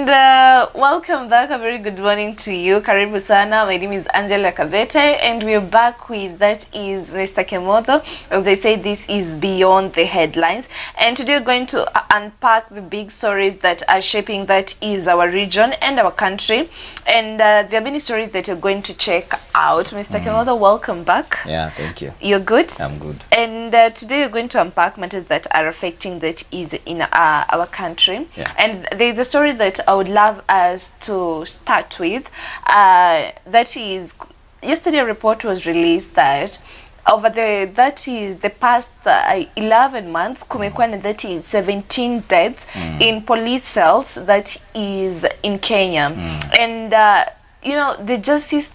And welcome back. A very good morning to you. Karibu sana. My name is Angela Kabete, and we're back with that is Mr. Kimotho. As I say, this is Beyond the Headlines, and today we're going to unpack the big stories that are shaping that is our region and our country. And there are many stories that you're going to check out. Mr. Kimotho, welcome back. Yeah, thank you. You're good? I'm good. And today we're going to unpack matters that are affecting that is in our country. Yeah. And there's a story that I would love us to start with. That is, yesterday a report was released that over the past 11 months, kumekuwa na that is 17 deaths in police cells that is in Kenya. And you know, the justice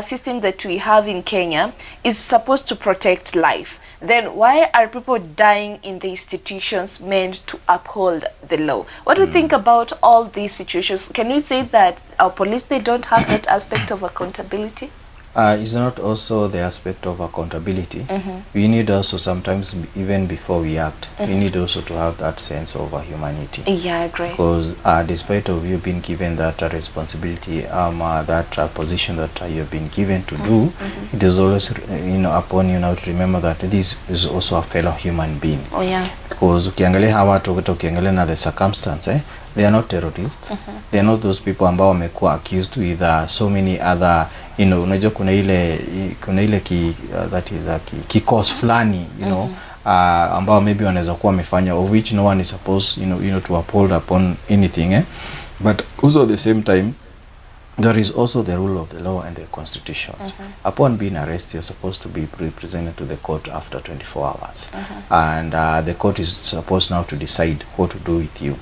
system that we have in Kenya is supposed to protect life. Then why are people dying in the institutions meant to uphold the law? What do you think about all these situations? Can we say that our police, they don't have that aspect of accountability? It's not also the aspect of accountability. We need also sometimes, even before we act, we need also to have that sense of humanity. Yeah, I agree. Because despite of you being given that responsibility, that position that you've been given to do, it is always upon you now to remember that this is also a fellow human being. Oh yeah. Because ukiangalia hawa watu ukiangalia na the circumstance, they are not terrorists. They are not those people ambao wamekuwa accused with so many other, unajua kuna ile that is kikosi fulani, ambao maybe wanaweza kuwa wamefanya, of which no one is supposed to uphold upon anything, but also at the same time there is also the rule of the law and the constitutions. Upon being arrested, you're supposed to be presented to the court after 24 hours. And the court is supposed now to decide what to do with you.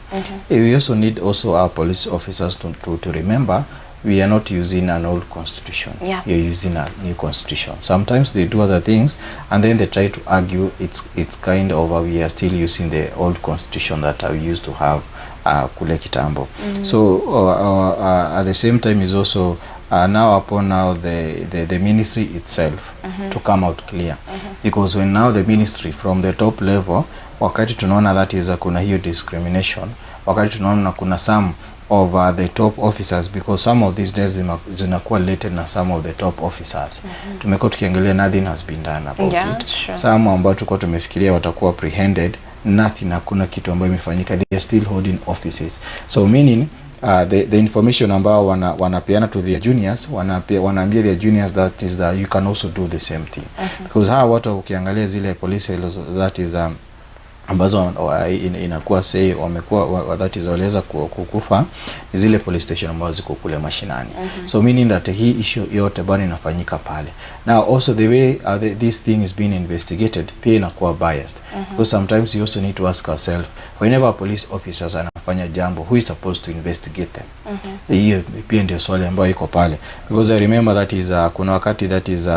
We also need also our police officers to remember we are not using an old constitution. Yeah. You're using a new constitution. Sometimes they do other things and then they try to argue it's kind of we are still using the old constitution that we used to have kule kitambo. So at the same time is also now upon the ministry itself to come out clear, because when now the ministry from the top level, wakati tunaona that is kuna hiyo discrimination, wakati tunaona kuna some of the top officers, because some of these days zinakuwa related na some of the top officers. Tumekuwa tukiangalia nothing has been done about it. Sure. Some ambao tulikuwa tumefikiria watakuwa apprehended, nothing, hakuna kitu ambayo imefanyika. They are still holding offices. So meaning the information ambao wanapeana to their juniors, wanaambia their juniors that is that you can also do the same thing. Because hawa watu ukiangalia zile police that is ambazo inakuwa say wamekuwa that is waliweza kukufa zile police station ambazo ziko kule mashinani. So meaning that hii issue yote bado inafanyika pale. Now also the way this thing is being investigated pia inakuwa biased. Because sometimes you also need to ask ourselves, whenever police officers anafanya jambo, who is supposed to investigate them? Hiyo pia ndio swali ambayo iko pale. Because I remember that is kuna wakati that is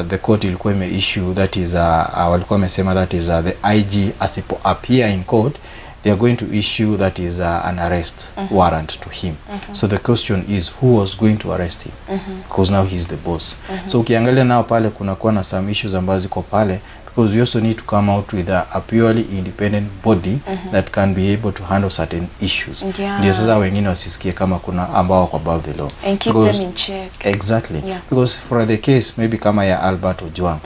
the court ilikuwa issue that is walikuwa wamesema that is the IG asipo appear in court, they are going to issue that is an arrest warrant to him. So the question is, who was going to arrest him? Because now he's the boss. So ukiangalia nao pale kuna kuwa na some issues ambazo ziko pale, because we also need to come out with a purely independent body that can be able to handle certain issues. Ndio sasa wengine wasisikie kama kuna ambao wako above the law. And keep them in check. Exactly. Because for the case maybe kama ya Albert Ojwang,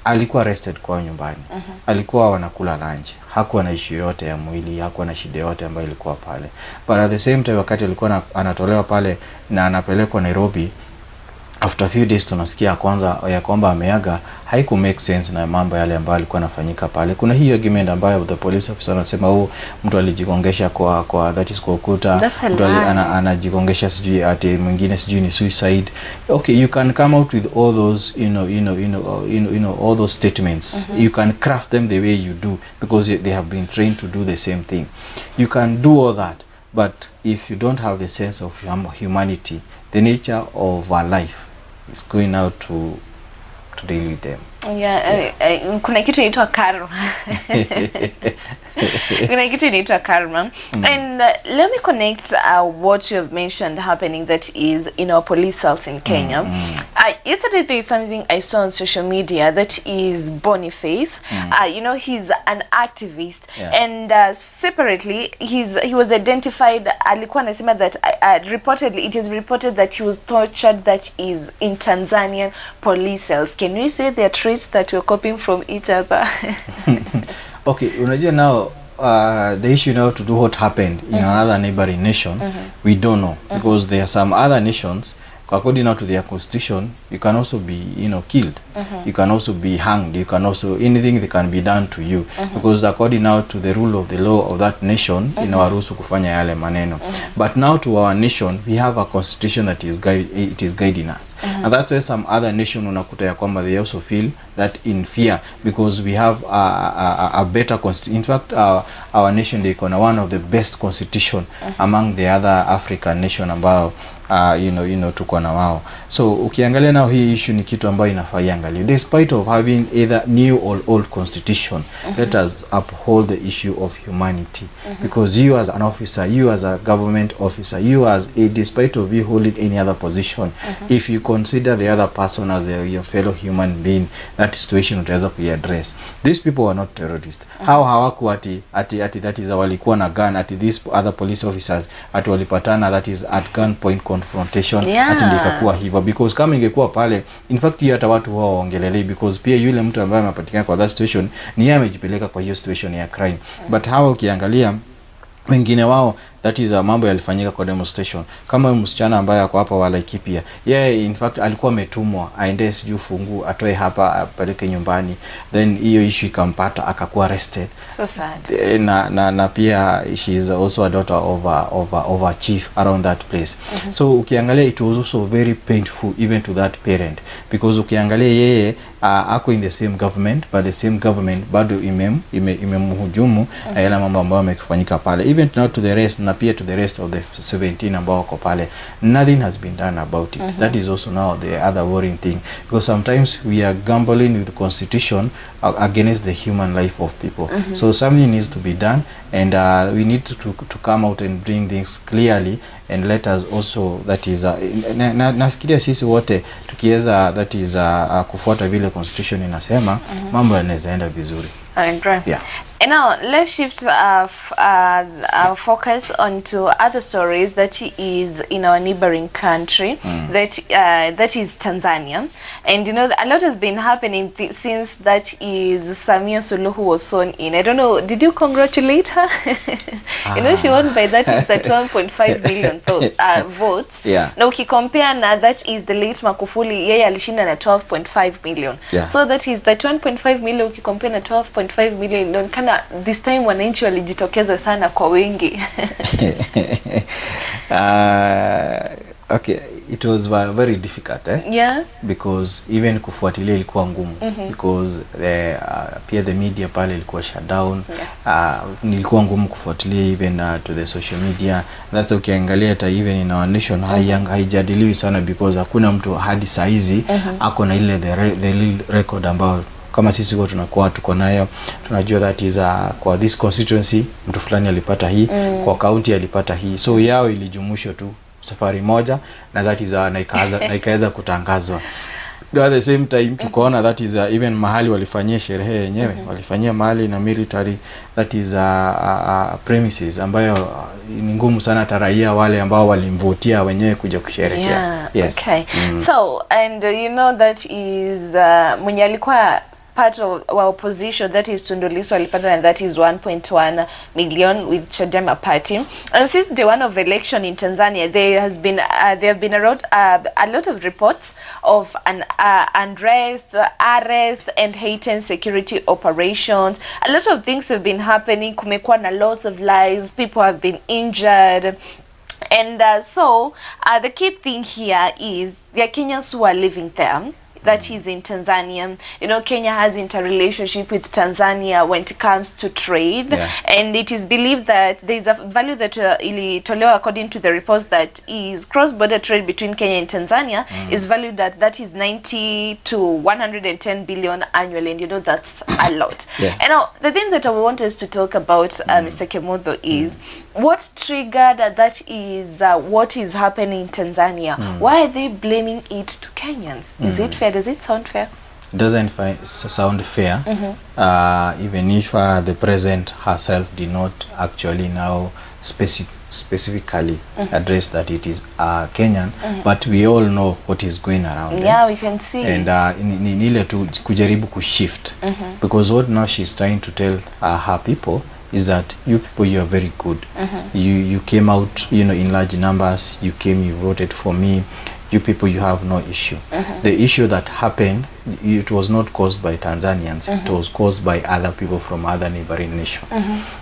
alikuwa arrested kwa nyumbani. Alikuwa wanakula lunch. Hakuwa na issue yote ya mwili, hakuwa na shida yote ambayo ilikuwa pale. But at the same time wakati alikuwa anatolewa pale na anapelekwa Nairobi, after a few days tunasikia kwanza ya kwamba ameaga, haiku make sense na mambo yale ambayo alikuwa anafanyika pale. Kuna hiyo argument ambayo the police officer anasema mtu alijigongesha kwa that is kwa ukuta, mtu anajigongesha sijui ati mwingine sijui ni suicide. Okay, you can come out with all those all those statements. You can craft them the way you do because they have been trained to do the same thing. You can do all that, but if you don't have the sense of humanity, the nature of our life is going out to deal with them. Yeah, kuna kitu inaitwa karma. Kuna kitu inaitwa karma. And let me connect what you have mentioned happening, that is in our police cells in Kenya. Yesterday there is something I saw on social media, that is Boniface. You know, he's an activist, and separately he was identified, alikuwa anasema that reportedly, it is reported that he was tortured, that is in Tanzanian police cells. Can we say there are traits that we're copying from each other? Okay, unajua now the issue now to do what happened in another neighboring nation, we don't know, because there are some other nations, according now to their constitution, you can also be, you know, killed. You can also be hanged. You can also, anything that can be done to you, because according now to the rule of the law of that nation, inawaruhusu kufanya yale maneno. But now to our nation, we have a constitution that is guiding us. And that's why some other nation unakuta ya kwamba they also feel that in fear, because we have a better constitution. In fact, our nation, they iko one of the best constitution among the other African nation ambao you know tuko na wao. So ukiangalia nao hii issue ni kitu ambayo inafaa iangaliwe. Despite of having either new or old constitution, let us uphold the issue of humanity, because you as an officer, you as a government officer, you as despite of you holding any other position, if you consider the other person as your fellow human being, that situation utaweza kuiaddress. These people are not terrorists. How hawaku ati that is walikuwa na gun, ati these other police officers ati walipatana, that is at gunpoint confrontation, ati ndikakuwa hivyo, because kama ingekuwa pale, in fact hata watu wao waongelelei, because pia yule mtu ambaye amepatikana kwa that situation ni yeye amejipeleka kwa hiyo situation ya crime. But hawa ukiangalia wengine wao, that is mambo yalifanyika kwa demonstration. Kama msichana ambaye ako hapa wala Laikipia, yeye in fact alikuwa ametumwa aende siju fungu atoe hapa apeleke nyumbani, then hiyo issue ikampata akakuwa arrested. So sad. Na pia she is also a daughter of a chief around that place. So ukiangalia it was also very painful even to that parent, because ukiangalia yeye ako in the same government, but the same government bado imemhujumu na yale mambo ambayo yamefanyika pale, even now to the rest, na pia to the rest of the 17 ambao wako pale. Nothing has been done about it. That is also now the other worrying thing, because sometimes we are gambling with the constitution against the human life of people. So something needs to be done, and we need to come out and bring things clearly, and let us also, that is nafikiria sisi wote tukiweza, that is kufuata vile constitution inasema, mambo yanaweza enda vizuri. I agree. Yeah. And now let's shift our focus onto other stories that is in our neighboring country, that is Tanzania. And you know, a lot has been happening since that is Samia Suluhu was sworn in. I don't know, did you congratulate her? You know, she won by that is the 12.5 million votes. Yeah. Now ukicompare na that is the late Magufuli, yeye alishinda na 12.5 million. Yeah. So that is the 1.5 million ukicompare na 12.5 million, don't kana this time wananchi walijitokeza sana kwa wengi. Okay, it was very difficult, Yeah. because even kufuatilia ilikuwa ngumu, because pia the media pale ilikuwa shut down. Nilikuwa ngumu kufuatilia even to the social media. That's ukiangalia hata even in our nation haijadiliwi sana, because hakuna mtu hadi saizi ako na ile the record ambao kama sisi kwa tunakuwa tuko nayo. Tunajua that is kwa this constituency mtu fulani alipata hii, kwa county alipata hii, so yao ilijumuishwa tu safari moja, na that is na ikaweza kutangazwa. At the same time tukaona that is even mahali walifanyia sherehe yenyewe, walifanyia mahali na military, that is premises ambayo ni ngumu sana taraia wale ambao walimvotia wenyewe kuja kusherehekea. Yeah. Yes. Okay. So and you know that is mwenye alikuwa part of our opposition, that is Tundu Lissu alipata, and that is 1.1 million with Chadema party. And since the one of election in Tanzania, there have been a lot of reports of an unrest, arrest, and heightened security operations. A lot of things have been happening. Kumekuwa na loss of lives, people have been injured. And so the key thing here is there are Kenyans who are living there. that is in Tanzania. You know, Kenya has interrelationship with Tanzania when it comes to trade, and it is believed that there is a value that ilitolewa according to the reports that is cross-border trade between Kenya and Tanzania is valued at that is 90 to 110 billion annually, and you know that's a lot. And now the thing that I want us to talk about, Mr. Kimotho, is what triggered that is what is happening in Tanzania. Why are they blaming it to Kenyans? Is it fair? Does it sound fair? It doesn't sound fair, even if the president herself did not actually now specifically address that it is Kenyan, but we all know what is going around. Yeah, we can see. And in ile tu kujaribu kushift, because what now she's trying to tell her people is that you people, you are very good. You came out, you know, in large numbers. You came, you voted for me. You people, you have no issue. The issue that happened, it was not caused by Tanzanians. It was caused by other people from other neighboring nations.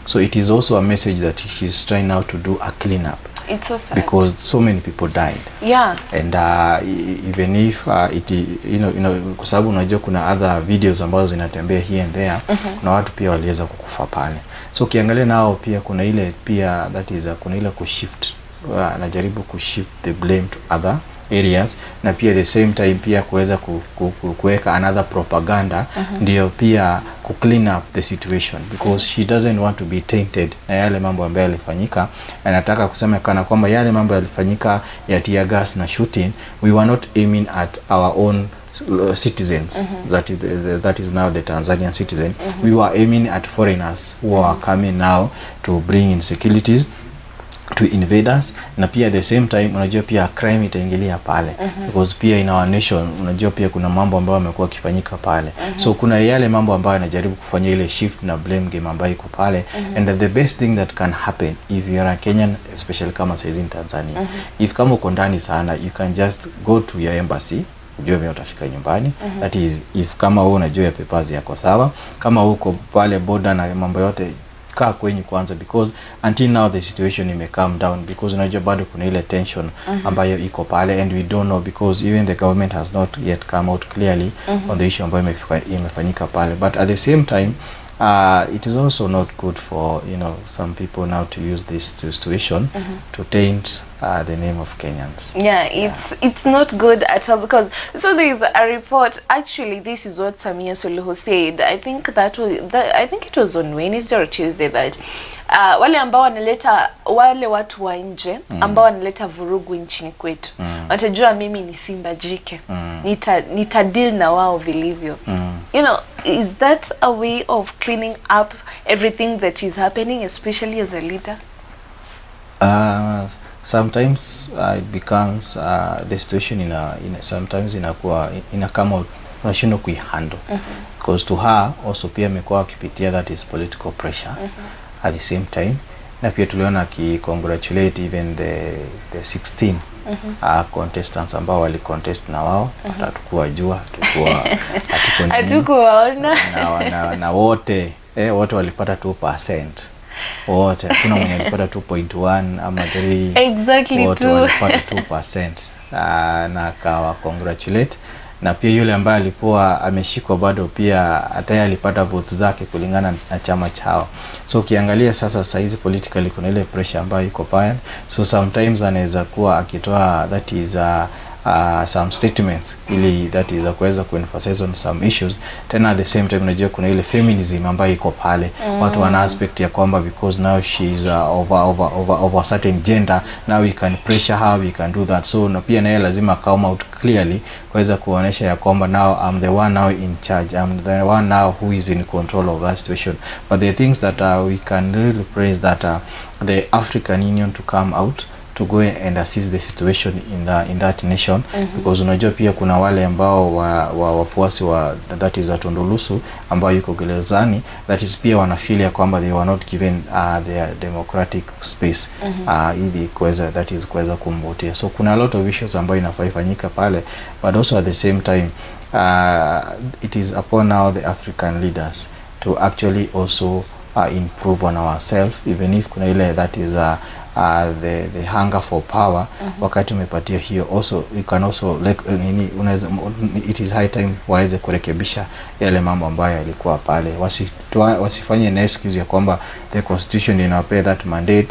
So it is also a message that she's trying now to do a cleanup. It's so sad. Because so many people died. Yeah. And even if you know, kwa sababu unajua kuna other videos ambazo zinatembea here and there, na watu pia waliweza kukufa pale. So ukiangalia nao pia kuna ile pia that is kuna ile kushift, anajaribu kushift the blame to other areas, na pia the same time pia kuweza kuweka another propaganda, ndio pia ku clean up the situation, because she doesn't want to be tainted na yale mambo ambayo yalifanyika. Anataka kusema kana kwamba yale mambo yalifanyika ya tear gas na shooting, we were not aiming at our own citizens, that is now the Tanzanian citizen. We were aiming at foreigners who are coming now to bring insecurities, to invaders, na pia at the same time unajua pia crime itaingilia pale, because pia in our nation unajua pia kuna mambo ambayo yamekuwa kifanyika pale. So kuna yale mambo ambayo yanajaribu kufanya ile shift na blame game ambayo iko pale. And the best thing that can happen if you are a Kenyan, especially kama saizi in Tanzania, if kama uko ndani sana, you can just go to your embassy, ujue vile utafika nyumbani. That is if kama wewe unajua ya papers yako sawa, kama uko pale border na mambo yote, kaa kwenye kwanza, because until now the situation ime calm down, because unajua bado kuna ile tension ambayo iko pale, and we don't know, because even the government has not yet come out clearly on the issue ambayo imefanyika pale. But at the same time, it is also not good for, you know, some people now to use this situation to taint the name of Kenyans. Yeah, it's not good at all, because so there is a report. Actually, this is what Samia Suluhu said. I think I think it was on Wednesday or Tuesday that wale ambao wanaleta wale watu wa nje ambao wanaleta vurugu nchini kwetu, watajua mimi ni simba jike, nita deal na wao vilivyo. You know, is that a way of cleaning up everything that is happening, especially as a leader? Sometimes it becomes the situation sometimes come out unashindwa kuihandle, because to her also pia amekuwa akipitia that is political pressure at the same time. Na pia tuliona congratulate even the 16 contestants ambao wali contest na wao, hatakuwa jua hatukuwaona na wote wote walipata 2%. Wote kuna mwenye alipata 2.1 ama 3. Exactly, wote walipata 2%. Na kawa congratulate. Na pia yule ambaye alikuwa ameshikwa bado pia hata yeye alipata votes zake kulingana na chama chao. So ukiangalia sasa hizi politically kuna ile pressure ambayo iko pale. So sometimes anaweza kuwa akitoa that is some statements ili that is kuweza kuemphasize on some issues. Tena at the same time unajua kuna ile feminism ambayo iko pale. Watu wana aspect ya kwamba because now she is over certain gender, now we can pressure her, we can do that. So na pia naye lazima come out clearly kuweza kuonesha ya kwamba now I'm the one now in charge, I'm the one now who is in control of that situation. But the things that we can really praise that the African Union to come out to go and assist the situation in that nation, because unajua pia kuna wale ambao wafuasi wa that is Tundu Lissu ambao yuko gerezani, that is pia wanafeel ya kwamba they were not given their democratic space ili kuweza that is kuweza kumvotia. So kuna a lot of issues ambayo inafanyika pale, but also at the same time it is upon now the African leaders to actually also improve on ourselves, even if kuna ile that is the hunger for power. Wakati umepatia hiyo, also you can also like it is high time waweze kurekebisha yale mambo ambayo yalikuwa pale. Wasifanye na excuse ya kwamba the constitution inapea that mandate.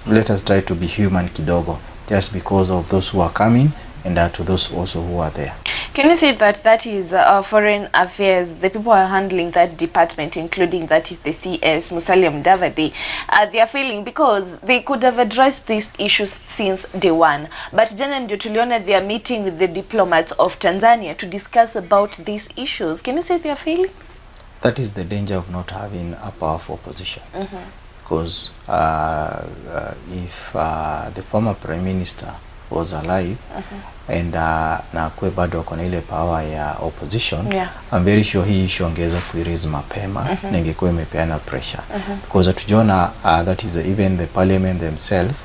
Let us try to be human kidogo, just because of those who are coming and to those also who are there. Can you say that that is foreign affairs, the people who are handling that department, including that is the CS, Musalia Mudavadi, they are failing because they could have addressed these issues since day one. But jana ndio tuliona they are meeting with the diplomats of Tanzania to discuss about these issues. Can you say they are failing? That is the danger of not having a powerful opposition. Because if the former Prime Minister was alive and na kwe bado wako na ile power ya opposition, I'm very sure hii issue angeza kuiraise mapema na ingekuwa imepeana pressure. Because tujiona that is even the parliament themselves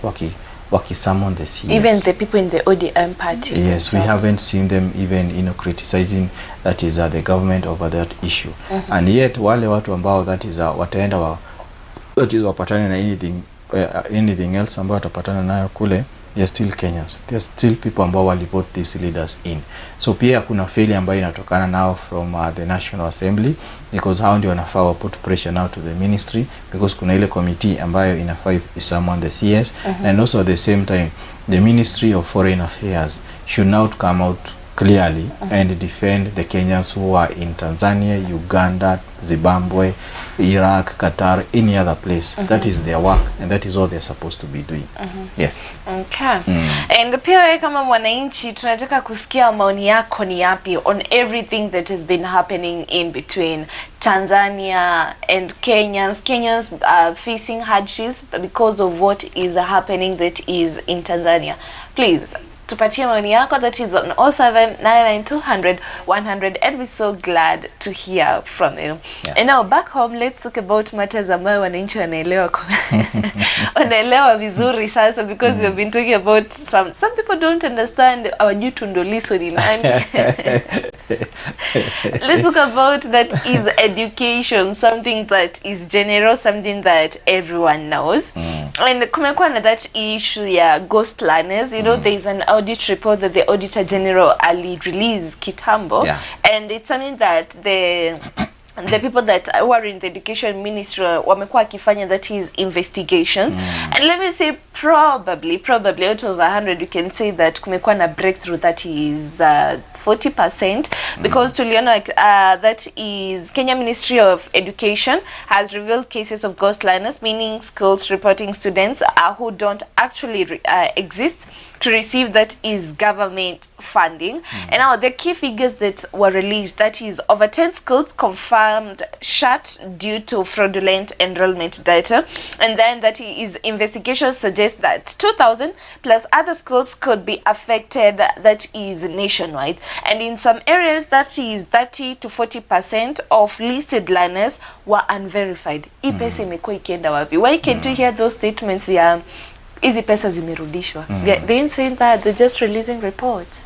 waki summon the CS. Even the people in the ODM party. Yes, themselves. we haven't seen them even criticizing that is the government over that issue. And yet wale watu ambao that is wataenda that is wapatane na anything else ambao watapatana nayo kule, they are still Kenyans. They are still people ambao wali vote these leaders in. So pia kuna failure ambayo inatokana now from the National Assembly, because hao ndio wanafaa put pressure now to the ministry, because kuna ile committee ambayo inafaa summon the CS. And also at the same time the Ministry of Foreign Affairs should now come out clearly and defend the Kenyans who are in Tanzania, Uganda, Zimbabwe, Iraq, Qatar, any other place. That is their work and that is all they're supposed to be doing. Yes. Okay. And pia wewe kama mwananchi tunataka kusikia maoni yako ni yapi on everything that has been happening in between Tanzania and Kenyans. Kenyans are facing hardships because of what is happening that is in Tanzania. Please tupatie maoni yako, that is on 0799200100, and we're so glad to hear from you. And now back home, let's talk about matters ambayo wananchi wanaelewa wanaelewa vizuri sasa, because we've been talking about some people don't understand our Tundu Lissu ni nani. Let's talk about that is education, something that is general, something that everyone knows. And kumekuwa na that issue ya ghost learners. You know, there is an audit report that the Auditor General released kitambo, and it's something that the people that were in the education ministry wamekuwa kifanya, that is investigations. And let me say probably out of 100 you can say that kumekuwa na breakthrough, that is 40%, because tuliona that is Kenya Ministry of Education has revealed cases of ghost learners, meaning schools reporting students who don't actually exist to receive that is government funding. And now the key figures that were released, that is over 10 schools confirmed shut due to fraudulent enrollment data, and then that is investigations suggest that 2,000 plus other schools could be affected, that is nationwide. And in some areas, that is 30 to 40% of listed learners were unverified. Hii pesa imekuwa ikienda wapi? Why can't we hear those statements ya hizi pesa zimerudishwa? They ain't saying that, they're just releasing reports.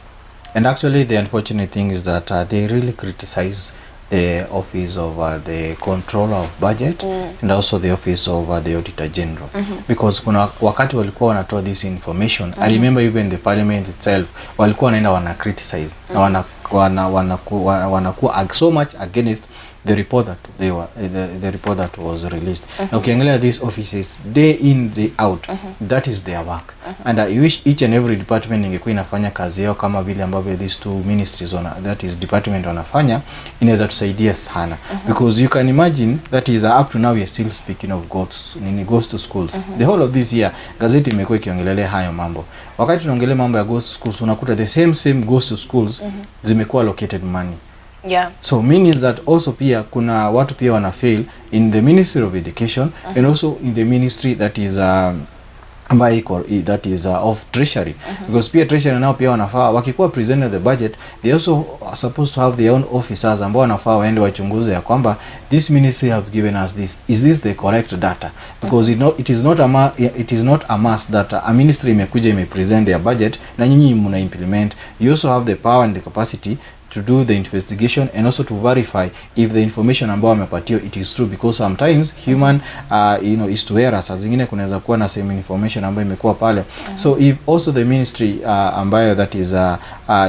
And actually the unfortunate thing is that they really criticize the office of the controller of budget and also the office of the Auditor General, because kuna wakati walikuwa wanatoa this information, I remember even the parliament itself walikuwa wanaenda wana criticize na wanakuwa so much against the report that the report that was released. Now ukiangalia these offices day in day out, that is their work, and I wish each and every department ingekuwa inafanya kazi yao kama vile ambavyo these two ministries that is department wanafanya, inaweza tusaidia sana. Because you can imagine that is up to now we are still speaking of ghost to schools. The whole of this year gazeti imekuwa ikiongelelea hayo mambo. Wakati tunaongelea mambo ya ghost schools, unakuta the same ghost to schools zimekuwa allocated money. So means that also pia kuna watu pia wana fail in the Ministry of Education and also in the ministry that is of Treasury, because pia Treasury now pia wanafaa wakikuwa presented the budget, they also are supposed to have their own officers ambao wanafaa waende wachunguze ya kwamba this ministry have given us this, is this the correct data, because it is not a must that a ministry imekuja imepresent their budget na nyinyi mna implement. You also have the power and the capacity to do the investigation and also to verify if the information ambao wamepatio it is true, because sometimes human is to error. Saa zingine kunaweza kuwa na same information ambayo imekuwa pale. So if also the ministry ambayo that is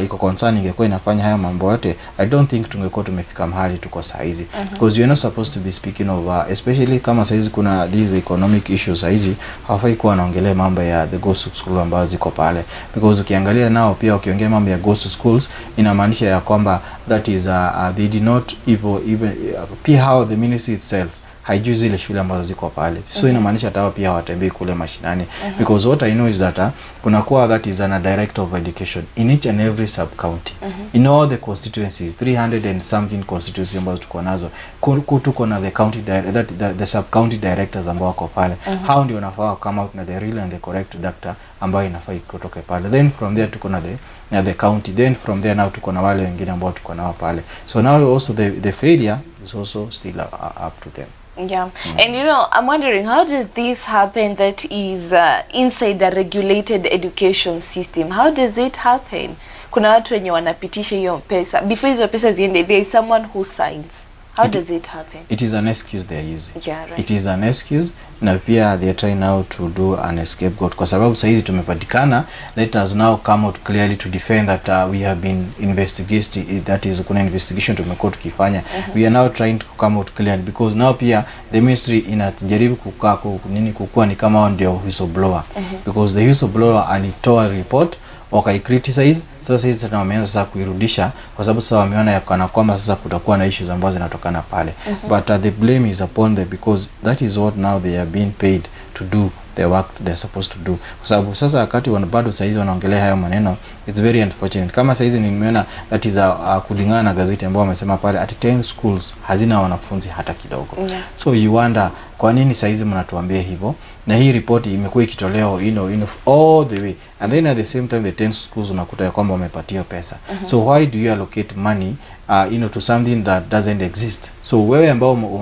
iko concern ingekuwa inafanya haya mambo yote, I don't think tungekuwa tumefika mahali tuko saizi, because you're not supposed to be speaking of especially kama saizi kuna these economic issues saizi, hawafai kuwa wanaongelea mambo ya the ghost school ambazo ziko pale, because ukiangalia nao pia ukiongea mambo ya ghost schools inamaanisha ya kwamba that is they did not even pia how the ministry itself haijui zile shule ambazo ziko pale. So inamaanisha hata pia hawatembei kule mashinani, because what I know is that kuna kuwa that is a director of education in each and every sub county in all the constituencies, 300 and something constituencies ambazo tuko nazo. Tuko na the county the sub county directors ambao wako pale. How ndio wanafaa come out na the real and the correct data ambayo inafaa kutoka pale. Then from there tuko na the county, then from there now tuko na wale wengine ambao tuko nao pale. So now also the failure is also still up to them. Yeah. And I'm wondering, how does this happen that is inside the regulated education system? How does it happen? Kuna watu wenye wanapitisha hiyo pesa, before hizo pesa ziende, there is someone who signs. How does it happen? It is an excuse they are using. Yeah, right. It is an excuse, na pia they are trying now to do an scapegoat. Kwa sababu saizi tumepatikana, let us now come out clearly to defend that we have been investigating, that is kuna investigation tumekuwa tukifanya. We are now trying to come out clearly, because now pia the ministry inajaribu kukua ni kama ndio whistleblower. Because the whistleblower alitoa report, wakai criticize. Sasa hizi tena wameanza sasa kuirudisha, kwa sababu sasa wameona ya kana kwamba sasa kutakuwa na issues ambazo zinatokana pale. But the blame is upon them, because that is what now they are being paid to do the work they are supposed to do. Kwa sababu sasa wakati bado saizi wanaongelea hayo maneno, it's very unfortunate. Kama saizi nimeona that is kulingana na gazeti ambao wamesema pale at 10 schools hazina wanafunzi hata kidogo. So you wonder kwa nini saizi mnatuambia hivyo, na hii report imekuwa ikitolewa all the way, and then at the same time the 10 schools unakuta ya kwamba wamepatia pesa. So why do you allocate money to something that doesn't exist? So wewe ambao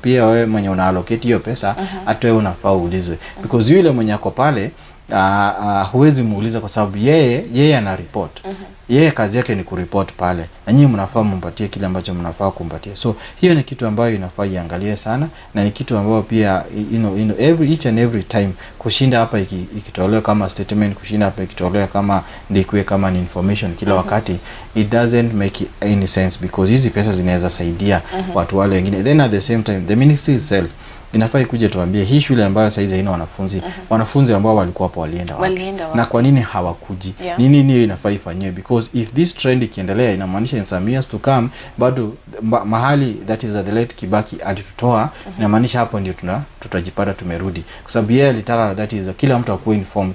pia wewe mwenye una allocate hiyo pesa, hata wewe unafaa uulizwe, because yule mwenye ako pale huwezi muuliza, kwa sababu yeye ana report. Yeye kazi yake ni kureport pale, na nyinyi mnafaa mpatie kile ambacho mnafaa kumpatia. So hiyo ni kitu ambayo inafaa iangalie sana, na ni kitu ambayo pia each and every time kushinda hapa ikitolewa kama statement, kushinda hapa ikitolewa kama ndikwe kama ni information kila wakati, it doesn't make any sense, because hizi pesa zinaweza saidia watu wale wengine. Then at the same time the ministry itself inafaa ikuje tuambie hii shule ambayo saizi haina wanafunzi ambao walikuwa hapo walienda wapi, na kwa nini hawakuji. Nini inafaa ifanywe, because if this trend ikiendelea inamaanisha in some years to come bado mahali that is the late Kibaki alitutoa, inamaanisha hapo ndio tutajipata tumerudi, kwa sababu yeye alitaka that is kila mtu akuwe informed,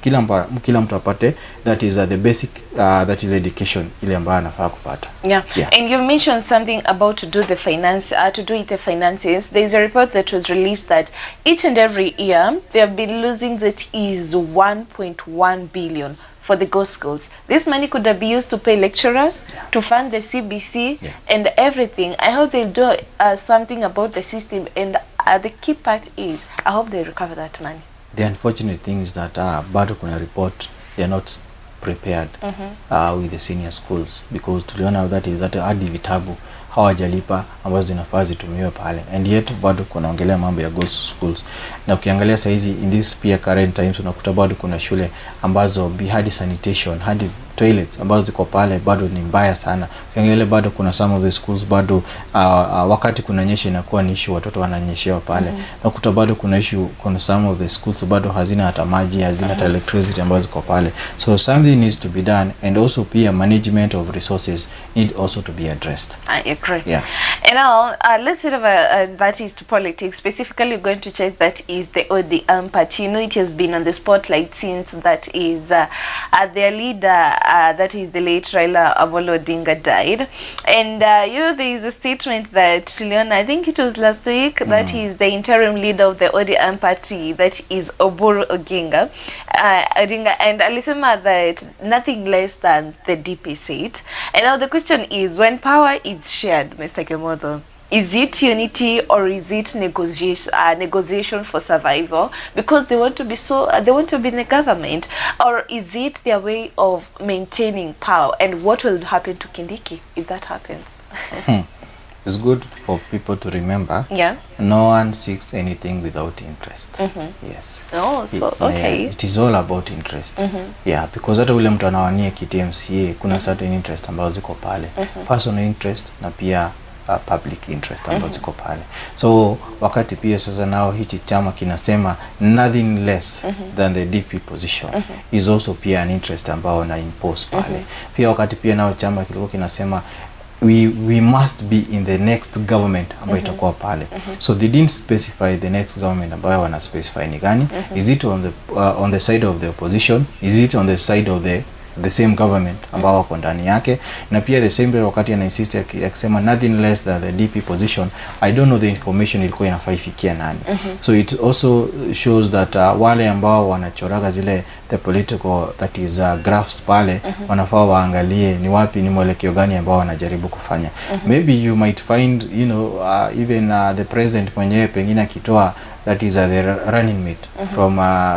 kila mtu apate that is the basic that is education ile ambayo anafaa kupata. And you mentioned something about to do with the finances. There is a report that was released that each and every year they have been losing that is 1.1 billion for the ghost schools. This money could have been used to pay lecturers, to fund the CBC and everything. I hope they'll do something about the system, and the key part is I hope they recover that money. The unfortunate thing is that bado kuna report they are not prepared with the senior schools, because tuliona that hadi vitabu hawajalipa ambazo zinafaa zitumiwe pale, and yet bado kunaongelea mambo ya ghost schools. Na ukiangalia saizi in this pia current times unakuta bado kuna shule ambazo hadi sanitation, hadi toilets ambazo ziko pale bado ni mbaya sana. Ukiangalia bado kuna some of the schools bado wakati kunanyesha inakuwa ni issue, watoto wananyeshewa pale. Unakuta bado kuna issue, kuna some of the schools bado hazina hata maji, hazina hata electricity ambazo ziko pale. So something needs to be done, and also pia management of resources need also to be addressed. I agree. Yeah. And now let's sort of that is to politics. Specifically, going to check that is the ODM party. It has been on the spotlight since that is their leader, that is the late Raila Amolo Odinga, died. And there is a statement that Leon, I think it was last week, that is the interim leader of the ODM party, that is Oburu Oginga, and alisema that nothing less than the DP seat. And now the question is, when power is shared, Mr. Kimotho, Is it unity or is it negotiation for survival? Because they want to be they want to be in the government, or is it their way of maintaining power? And what will happen to Kindiki if that happens? It's good for people to remember. Yeah. No one seeks anything without interest. Yes. Oh, so okay. It is all about interest. Yeah, because hata ule mtu anawania kiti MCA kuna certain interest ambazo ziko pale. Personal interest na pia public interest ambazo ziko pale. So wakati pia sasa nao hichi chama kinasema nothing less than the DP position is also pia an interest ambao na impose pale. Pia wakati pia nao chama kilikuwa kinasema we must be in the next government ambayo itakuwa pale. So they didn't specify the next government ambayo wana specify ni gani. Is it on the side of the opposition? Is it on the side of the same government ambao wako ndani yake? Na pia the same wakati ana insist akisema nothing less than the DP position, I don't know the information ilikuwa inafaa ifikia nani. So it also shows that wale ambao wanachoraga zile the political that is graphs pale wanafaa waangalie ni wapi, ni mwelekeo gani ambao wanajaribu kufanya. Maybe you might find, you know, even the president mwenyewe pengine akitoa that is the running mate from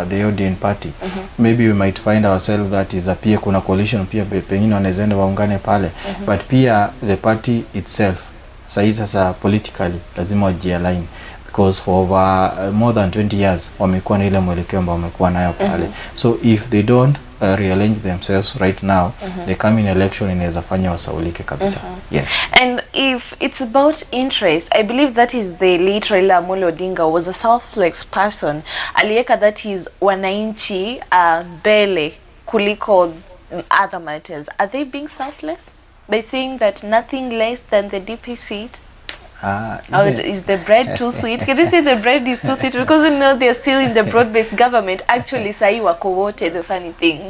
the ODM party. Maybe we might find ourselves that is pia kuna coalition pia pengine wanaweza waungane pale. But pia the party itself sasa politically lazima wajialign, because for over more than 20 years wamekuwa na ile mwelekeo ambao wamekuwa nayo pale. So if they don't rearrange themselves right now, the coming election inaweza fanya wasaulike kabisa. Yes. And if it's about interest, I believe that is the late Raila Amolo Odinga was a selfless person. Aliweka that is wananchi mbele kuliko other matters. Are they being selfless by saying that nothing less than the DP seat? Is the bread too sweet? Can you say the bread is too sweet? Because you know they're still in the broad-based government. Actually, sahi wako wote, the funny thing.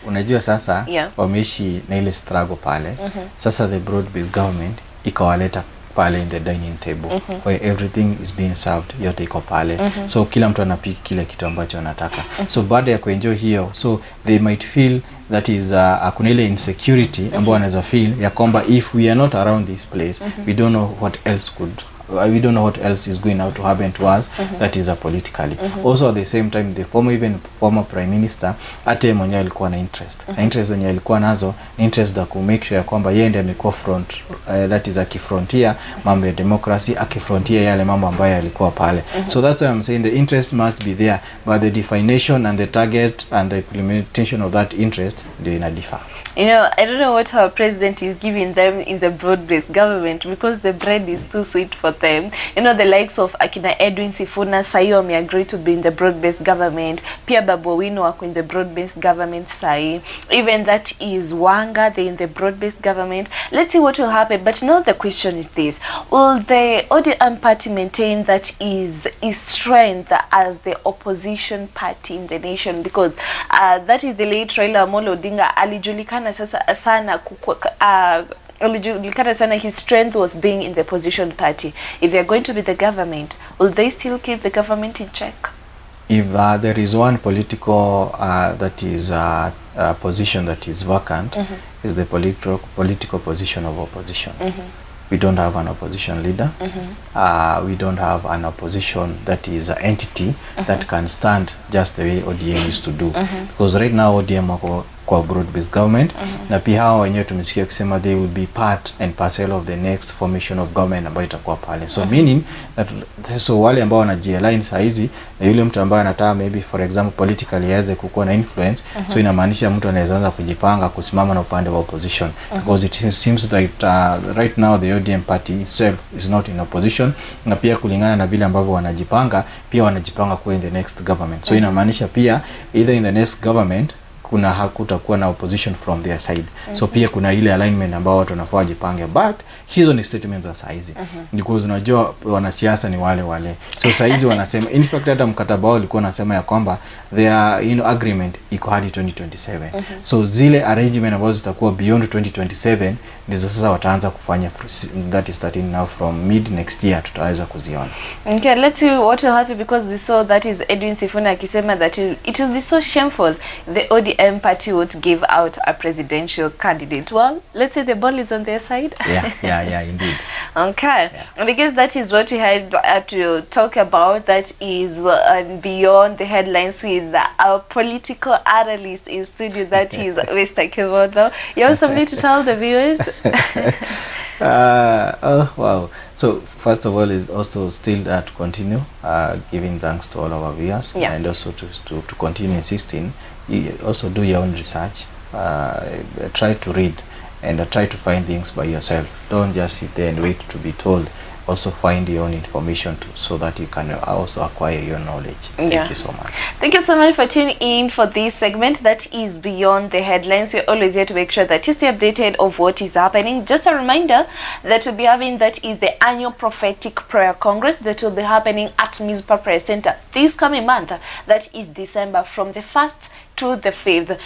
Unajua sasa wameishi na ile struggle pale. Sasa the broad-based government ikawaleta pale in the dining table where everything is being served, yote iko pale. So kila mtu anapika kile kitu ambacho anataka. So baada ya kuenjoy hiyo, so they might feel that is kuna ile insecurity ambayo anaweza feel ya kwamba if we are not around this place, we don't know what else we don't know what else is going to happen to us that is politically. Also at the same time the former prime minister ate mwenyewe alikuwa na interest. Na interest zenye alikuwa nazo, interest da ku make sure ya kwamba yeye ndiye amekuwa front, that is akifrontia mambo ya democracy, akifrontia yale mambo ambayo yalikuwa pale. So that's why I'm saying the interest must be there, but the definition and the target and the implementation of that interest ndio ina differ. You know, I don't know what our president is giving them in the broad-based government, because the bread is too sweet for them. You know, the likes of Akina Edwin Sifuna, Sayo may agree to be in the broad-based government. Pia Babu Owino wako in the broad-based government Sai. Even that is Wanga, they're in the broad-based government. Let's see what will happen. But now the question is this. Will the ODM party maintain that is strength as the opposition party in the nation? Because that is the late Raila Amolo Odinga alijulikana sasa sana his strength was being in the opposition party. If they are going to be the government, will they still keep the government in check? If there is one political that is position that is vacant, is the political position of opposition. We don't have an opposition leader. We don't have an opposition that is an entity that can stand just the way ODM used to do. Because right now ODM wako kwa broad-based government, na pia hao wenyewe tumesikia kusema they will be part and parcel of the next formation of government ambayo itakuwa pale. So meaning that so wale ambao wanajialign saa hizi na yule mtu ambaye anataka maybe for example politically aweze kukuwa na influence, so inamaanisha mtu anaweza anza kujipanga kusimama na upande wa opposition, because it seems that right now the ODM party itself is not in opposition, na pia kulingana na vile ambavyo wanajipanga pia wanajipanga kuwa in the next government. So inamaanisha pia either in the next government kuna hakutakuwa na opposition from their side. So pia kuna ile alignment ambao watu wanafaa jipange, but hizo ni statements za saizi. Because unajua wanasiasa ni wale. So saizi wanasema, in fact hata mkataba wao ulikuwa unasema ya kwamba their agreement iko hadi 2027. So zile arrangement ambazo zitakuwa beyond 2027 ndizo sasa wataanza kufanya, that is starting now from mid next year tutaweza kuziona. Okay, let's see what will happen, because we saw that is Edwin Sifuna akisema that it will be so shameful the ODM ODM party would give out a presidential candidate. Well, let's say the ball is on their side. Yeah, indeed. Okay, Yeah. and I guess that is what we had to talk about. That is beyond the headlines with our political analyst in studio. That is Mr. Kimotho. You have something to tell the viewers? Oh wow. So first of all is also still to continue giving thanks to all our viewers, and also to continue insisting, you also do your own research, try to read and try to find things by yourself. Don't just sit there and wait to be told. Also find your own information too, so that you can also acquire your knowledge. Thank you so much. Thank you so much for tuning in for this segment that is Beyond the Headlines. We're always here to make sure that you stay updated of what is happening. Just a reminder that we'll be having, that is the annual Prophetic Prayer Congress that will be happening at Mizpah Prayer Center this coming month. That is December, from the 1st to the 5th.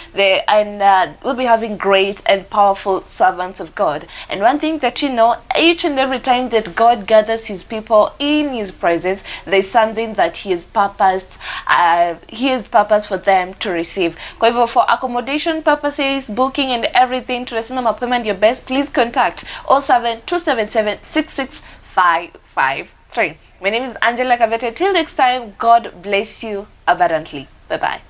We'll be having great and powerful servants of God. And one thing that you know, each and every time that God gathers his people in his presence, there's something that he has purposed for them to receive. Kwa hivyo, for accommodation purposes, booking and everything, to receive mapema and your best, please contact 07-277-66553. My name is Angela Kavete. Till next time, God bless you abundantly. Bye-bye.